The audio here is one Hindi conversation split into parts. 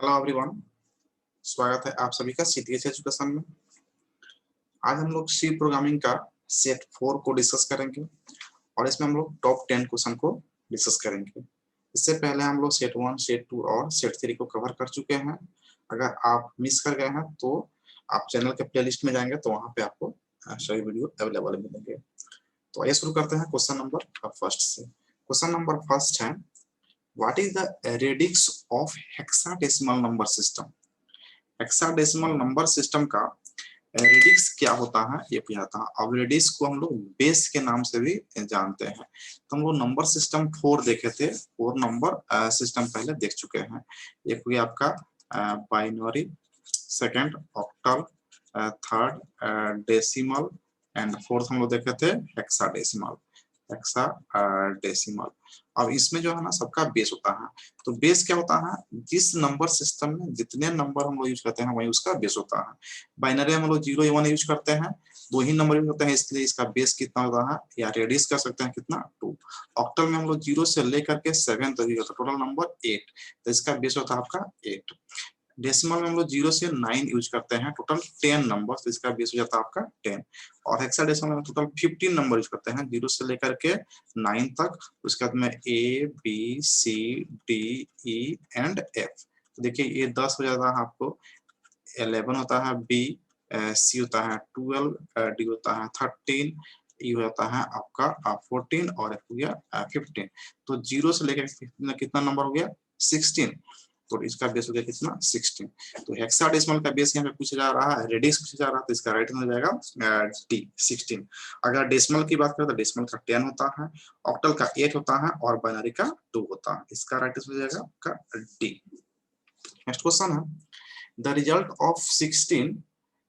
हेलो एवरीवन, स्वागत है आप सभी का सीटीएच एजुकेशन में। आज हम लोग सी प्रोग्रामिंग का सेट 4 को डिस्कस करेंगे और इसमें हम लोग टॉप 10 क्वेश्चन को डिस्कस करेंगे। इससे पहले हम लोग सेट 1, सेट 2 और सेट 3 को कवर कर चुके हैं। अगर आप मिस कर गए हैं तो आप चैनल के प्लेलिस्ट में जाएंगे तो वहाँ पे आपको सभी वीडियो अवेलेबल मिलेंगे। तो आइए शुरू करते हैं क्वेश्चन नंबर फर्स्ट से। क्वेश्चन नंबर फर्स्ट है, what is the radix of hexadecimal number system. Hexadecimal number system का रेडिक्स क्या होता है ये पूछा था। अब रेडिक्स को हम लोग बेस के नाम से भी जानते हैं। तो हम लोग नंबर सिस्टम 4 देखे थे और नंबर सिस्टम पहले देख चुके हैं। एक हुआ आपका binary, second octal, third decimal and fourth हम लोग देखे थे हेक्साडेसिमल। हेक्साडेसिमल अब इसमें जो है ना सबका बेस होता है। तो बेस क्या होता है, जिस नंबर सिस्टम में जितने नंबर हम लोग यूज करते हैं वही उसका बेस होता है। बाइनरी हम लोग 0 या 1 यूज करते हैं, दो ही नंबर यूज होते हैं, इसलिए इसका बेस कितना होता है या रेडियस कर सकते हैं कितना 2। ऑक्टल में हम लोग 0 से लेकर के 7 तक होता है, टोटल नंबर 8, तो इसका बेस होता है आपका 8। डेसिमल में हम लोग 0 से 9 यूज करते हैं, टोटल 10 नंबर, तो इसका बेस हो जाता है आपका 10। और हेक्साडेसिमल में टोटल 15 नंबर यूज करते हैं, 0 से लेकर के 9 तक। उसके बाद में A B C D E and F। तो देखिए ये 10 हो जाता है आपको, 11 होता है B, C होता है 12, D होता है 13, E होता है आपका 14 और F हो गया 15। तो 0 से लेकर कितना नंबर हो गया 16, तो इसका बेस हो गया कितना 16। तो हेक्साडेसिमल का बेस यहाँ पे पूछा जा रहा है, रेडिक्स पूछा जा रहा है, तो इसका राइट हो जाएगा डी 16। अगर डेसिमल की बात करें तो डेसिमल का 10 होता है, ऑक्टल का 8 होता है और बाइनरी का 2 होता है, इसका राइट हो जाएगा आपका डी। नेक्स्ट क्वेश्चन है, the result of 16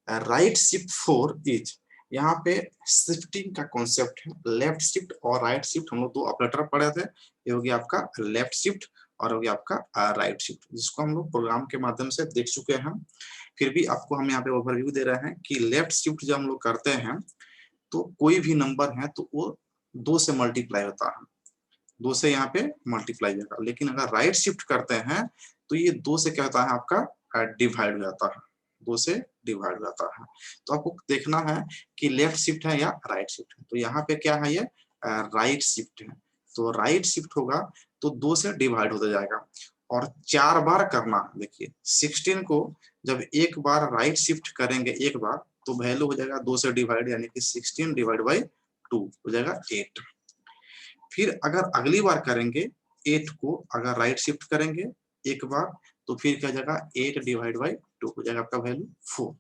right shift 4 is. यहाँ पे शिफ्टिंग का कॉन्सेप्ट है, लेफ्ट शिफ्ट और राइट शिफ्ट हम लोग दो ऑपरेटर पढ़े थे। ये हो गया आपका लेफ्ट शिफ्ट और हो गया आपका राइट शिफ्ट, जिसको हम लोग प्रोग्राम के माध्यम से देख चुके हैं। फिर भी आपको हम यहाँ पे ओवरव्यू दे रहे हैं कि लेफ्ट शिफ्ट जब हम लोग करते हैं तो कोई भी नंबर है तो वो 2 से मल्टीप्लाई होता है, 2 से यहाँ पे मल्टीप्लाई होगा। लेकिन अगर राइट शिफ्ट करते हैं तो ये 2 से क्या होता है आपका डिवाइड हो जाता है, 2 से डिवाइड हो जाता है। तो आपको देखना है कि लेफ्ट शिफ्ट है या राइट शिफ्ट है। तो यहाँ पे क्या है, ये राइट शिफ्ट है, तो राइट शिफ्ट होगा तो 2 से डिवाइड होता जाएगा और 4 बार करना। देखिए 16 को जब एक बार राइट शिफ्ट करेंगे एक बार तो वैल्यू हो जाएगा 2 से डिवाइड, यानी कि 16 डिवाइड बाई 2 हो जाएगा 8। फिर अगर अगली बार करेंगे 8 को अगर राइट शिफ्ट करेंगे एक बार तो फिर क्या जाएगा 8 डिवाइड बाई 2 हो जाएगा आपका वैल्यू 4।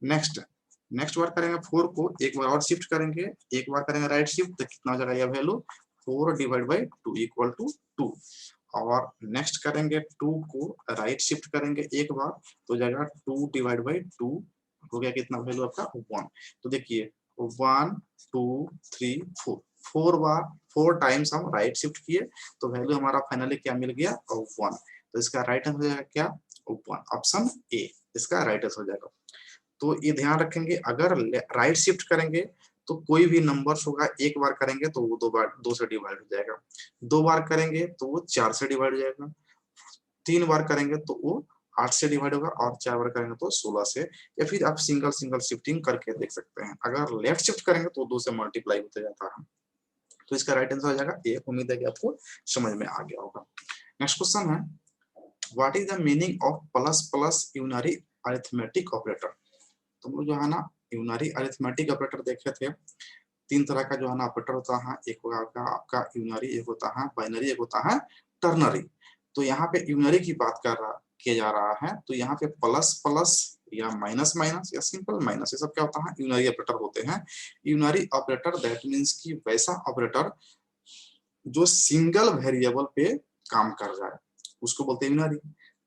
नेक्स्ट बार करेंगे 4 को एक बार और शिफ्ट करेंगे, एक बार करेंगे राइट शिफ्ट तो कितना हो जाएगा यह value 4 divide by 2 equal to 2। और नेक्स्ट करेंगे 2 को राइट शिफ्ट करेंगे एक बार तो जाएगा 2 डिवाइड बाई 2 हो गया कितना वैल्यू आपका 1। तो देखिए 1 2 3 4, 4 बार 4 टाइम्स हम राइट शिफ्ट किए तो वैल्यू हमारा फाइनली क्या मिल गया 1। तो इसका राइट आंसर हो जाएगा क्या 1, ऑप्शन ए इसका राइट आंसर हो जाएगा। तो ये ध्यान रखेंगे, अगर राइट शिफ्ट करेंगे तो कोई भी नंबर्स होगा एक बार करेंगे तो वो 2 से डिवाइड हो जाएगा, 2 बार करेंगे तो वो 4 से डिवाइड हो जाएगा, 3 बार करेंगे तो वो 8 से डिवाइड होगा और 4 बार करेंगे तो 16 से। या फिर आप सिंगल सिंगल शिफ्टिंग करके देख सकते हैं, अगर लेफ्ट शिफ्ट करेंगे तो 2 से मल्टीप्लाई होते जाता है। तो इसका राइट आंसर हो जाएगा ए। उम्मीद है कि आपको समझ में आ गया होगा। नेक्स्ट क्वेश्चन है, what is the meaning of plus plus unary arithmetic operator. तुम लोग जो है ना यूनरी अरिथमेटिक ऑपरेटर देखे थे, 3 तरह का जो है ना ऑपरेटर होता है, एक होगा आपका यूनरी, एक होता है बाइनरी, एक होता है टर्नरी। तो यहाँ पे यूनरी की बात किया जा रहा है, तो यहाँ पे प्लस प्लस या माइनस माइनस या सिंपल माइनस, ये सब क्या होता है यूनरी ऑपरेटर होते हैं। यूनरी ऑपरेटर दैट मीन्स की वैसा ऑपरेटर जो सिंगल वेरिएबल पे काम कर जाए उसको बोलते हैं यूनरी,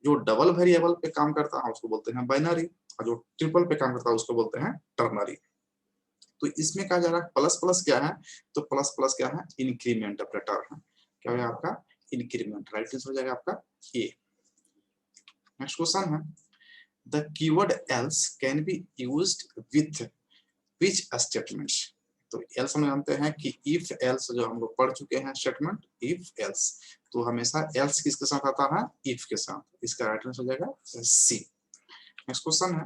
जो डबल वेरिएबल पे काम करता है उसको बोलते हैं बाइनरी, और जो ट्रिपल पे काम करता है उसको बोलते हैं टर्नरी। तो इसमें कहा जा रहा है प्लस प्लस क्या है, तो प्लस प्लस क्या है इंक्रीमेंट ऑपरेटर है। क्या हो आपका इंक्रीमेंट, राइट आंसर हो जाएगा आपका ए। नेक्स्ट क्वेश्चन है, the keyword else can be used with which statements. तो एल्स हम जानते हैं कि इफ एल्स जो हम लोग पढ़ चुके हैं स्टेटमेंट इफ एल्स, तो हमेशा एल्स किसके साथ आता है, इफ के साथ। इसका राइट आंसर हो जाएगा सी। नेक्स्ट क्वेश्चन है,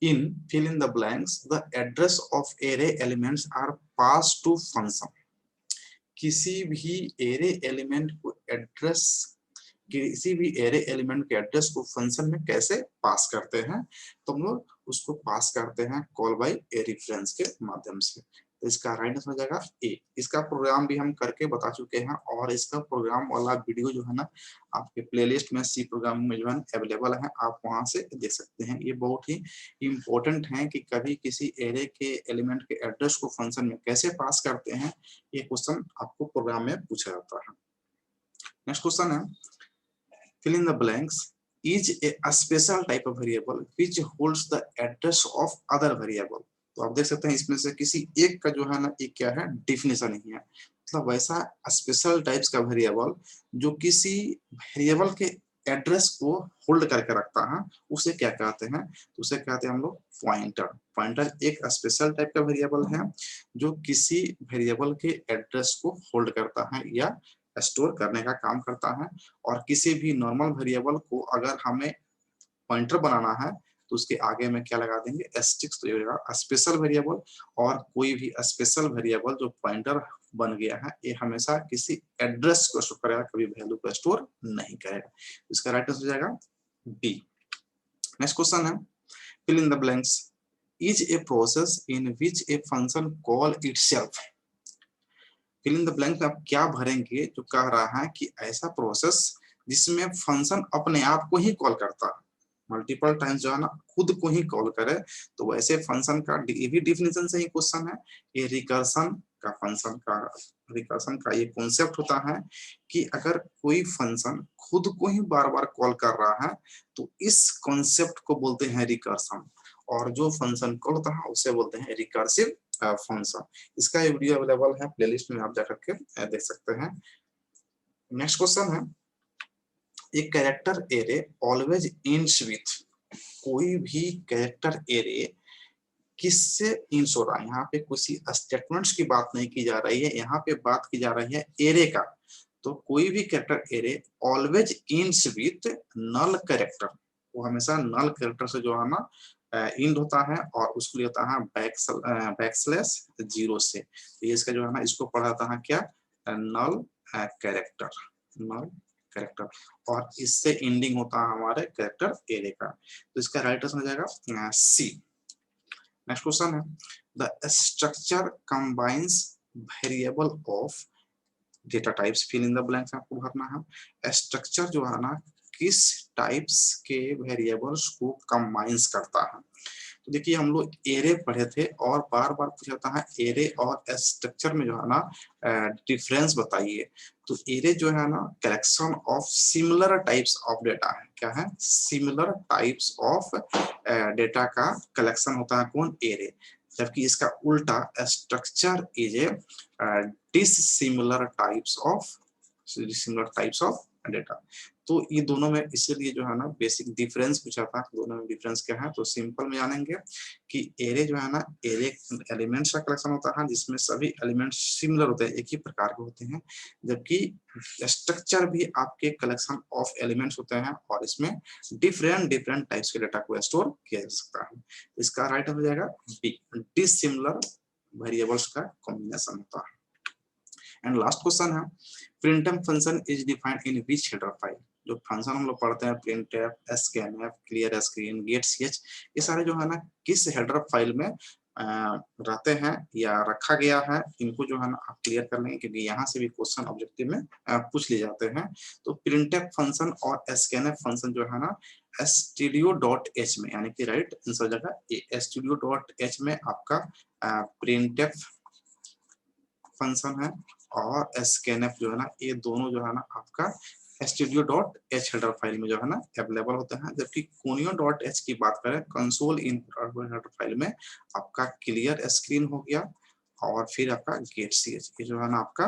इन fill in the blanks the address of array elements are passed to function। किसी भी एरे एलिमेंट को एड्रेस, किसी भी एरे एलिमेंट के एड्रेस को फंक्शन में कैसे पास करते हैं, तो हम लोग उसको पास करते हैं कॉल बाय ए रेफरेंस के माध्यम से। तो इसका राइट आंसर हो जाएगा ए। इसका प्रोग्राम भी हम करके बता चुके हैं और इसका प्रोग्राम वाला वीडियो जो है ना आपके प्लेलिस्ट में सी प्रोग्राम में जो है अवेलेबल है, आप वहां से देख सकते हैं। ये बहुत ही इम्पोर्टेंट है कि कभी किसी एरे के एलिमेंट के एड्रेस को फंक्शन में कैसे पास करते हैं, ये क्वेश्चन आपको प्रोग्राम में पूछा जाता है। नेक्स्ट क्वेश्चन है, fill in the blanks is a special type of variable which holds the address of other variable। तो आप देख सकते हैं इसमें से किसी एक का जो है ना एक क्या है डिफिनेशन नहीं है, मतलब वैसा स्पेशल टाइप्स का वेरिएबल जो किसी वेरिएबल के एड्रेस को होल्ड करके रखता है, उसे क्या कहते हैं, तो उसे कहते हैं हम लोग पॉइंटर। पॉइंटर एक स्पेशल टाइप का वेरिएबल है जो किसी वेरिएबल के एड्रेस को होल्ड करता है या स्टोर करने का काम करता है। और किसी भी नॉर्मल वेरिएबल को अगर हमें पॉइंटर बनाना है तो उसके आगे में क्या लगा देंगे, एस्टिक्स, तो ये होगा स्पेशल वेरिएबल। और कोई भी स्पेशल वेरिएबल जो पॉइंटर बन गया है ये हमेशा किसी एड्रेस को स्टोर करेगा, कभी वैल्यू को स्टोर नहीं करेगा। इसका राइट आंसर हो जाएगा बी। नेक्स्ट क्वेश्चन है, fill in the blanks is a process in which a function call itself. Fill in the blank में आप क्या भरेंगे, जो कह रहा है कि ऐसा प्रोसेस जिसमें फंक्शन अपने आप को ही कॉल करता है, मल्टीपल टाइम्स जो है ना खुद को ही कॉल करे, तो वैसे फंक्शन का ये भी डिफिनेशन से ही क्वेश्चन है। ये रिकर्सन का फंक्शन का, रिकर्सन का ये कॉन्सेप्ट होता है कि अगर कोई फंक्शन खुद को ही बार बार कॉल कर रहा है तो इस कॉन्सेप्ट को बोलते हैं रिकर्सन। और जो फंक्शन कॉल होता है उसे बोलते हैं रिकर्सिव फंक्शन। इसका वीडियो अवेलेबल है प्लेलिस्ट में, आप जाकर के देख सकते हैं। नेक्स्ट क्वेश्चन है, एक character array always ends with. कोई भी कैरेक्टर एरे किससे एंड्स हो रहा है, यहाँ पे किसी स्टेटमेंट्स की बात नहीं की जा रही है, यहाँ पे बात की जा रही है एरे का। तो कोई भी character array always ends with null character, वो हमेशा नल कैरेक्टर से जो है ना इंड होता है और उसके लिए होता है बैकस्लैश जीरो से। तो ये इसका जो है ना इसको पढ़ाता है क्या, नल कैरेक्टर, नल कैरेक्टर। और इससे एंडिंग होता है हमारे कैरेक्टर एरे का। तो इसका राइट आंसर हो जाएगा सी। नेक्स्ट क्वेश्चन है, the structure combines variable of data types. Fill in the blanks आपको भरना है। स्ट्रक्चर जो है ना किस टाइप्स के वेरिएबल्स को कंबाइंस करता है। तो देखिए हम लोग एरे पढ़े थे और बार बार पूछा जाता है एरे और स्ट्रक्चर में जो है ना डिफरेंस बताइए। तो एरे जो है ना collection of similar types of data है, क्या है, सिमिलर टाइप्स ऑफ डेटा का कलेक्शन होता है कौन, एरे। जबकि इसका उल्टा structure is a dissimilar types of data. तो ये दोनों में इसीलिए जो है ना बेसिक डिफरेंस पूछा था, दोनों में डिफरेंस क्या है। तो सिंपल में जानेंगे कि एरे जो है ना एरे एलिमेंट्स का कलेक्शन होता है जिसमें सभी एलिमेंट्स सिमिलर होते हैं, एक ही प्रकार के होते हैं। जबकि स्ट्रक्चर भी आपके कलेक्शन ऑफ एलिमेंट्स होते हैं और इसमें डिफरेंट टाइप्स के डेटा को स्टोर किया जा सकता है। इसका राइट हो जाएगा बी, डिसिमिलर वेरिएबल्स का कॉम्बिनेशन होता है। एंड लास्ट क्वेश्चन है, printf function is defined in which header file. जो फंक्शन हम लोग पढ़ते हैं printf, scanf, clear screen, getch, ये सारे जो है ना किस हेडर फाइल में रहते हैं या रखा गया है, इनको जो है ना आप क्लियर कर लेंगे क्योंकि यहाँ से भी क्वेश्चन ऑब्जेक्टिव में पूछ लिए जाते हैं। तो printf फंक्शन और scanf फंक्शन जो है ना studio.h में, यानी कि राइट आंसर जगह studio.h में आपका printf फंक्शन है और scanf जो है ना ये दोनों जो है ना आपका studio.h हेडर फाइल में जो है ना अवेलेबल होता है। जबकि conio.h की बात करें कंसोल इनपुट हेडर फाइल में आपका क्लियर स्क्रीन हो गया और फिर आपका getch ये जो है ना आपका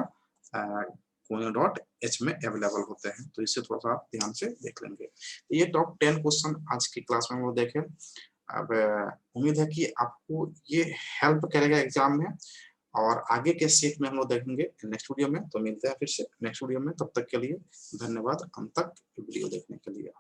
conio.h में अवेलेबल होते हैं। तो इसे थोड़ा सा आप ध्यान से देख लेंगे। ये टॉप 10 क्वेश्चन आज की क्लास में हम लोग देखें। अब उम्मीद है कि आपको ये हेल्प करेगा एग्जाम में, और आगे के सेट में हम लोग देखेंगे नेक्स्ट वीडियो में। तो मिलते हैं फिर से नेक्स्ट वीडियो में, तब तक के लिए धन्यवाद अंत तक वीडियो देखने के लिए।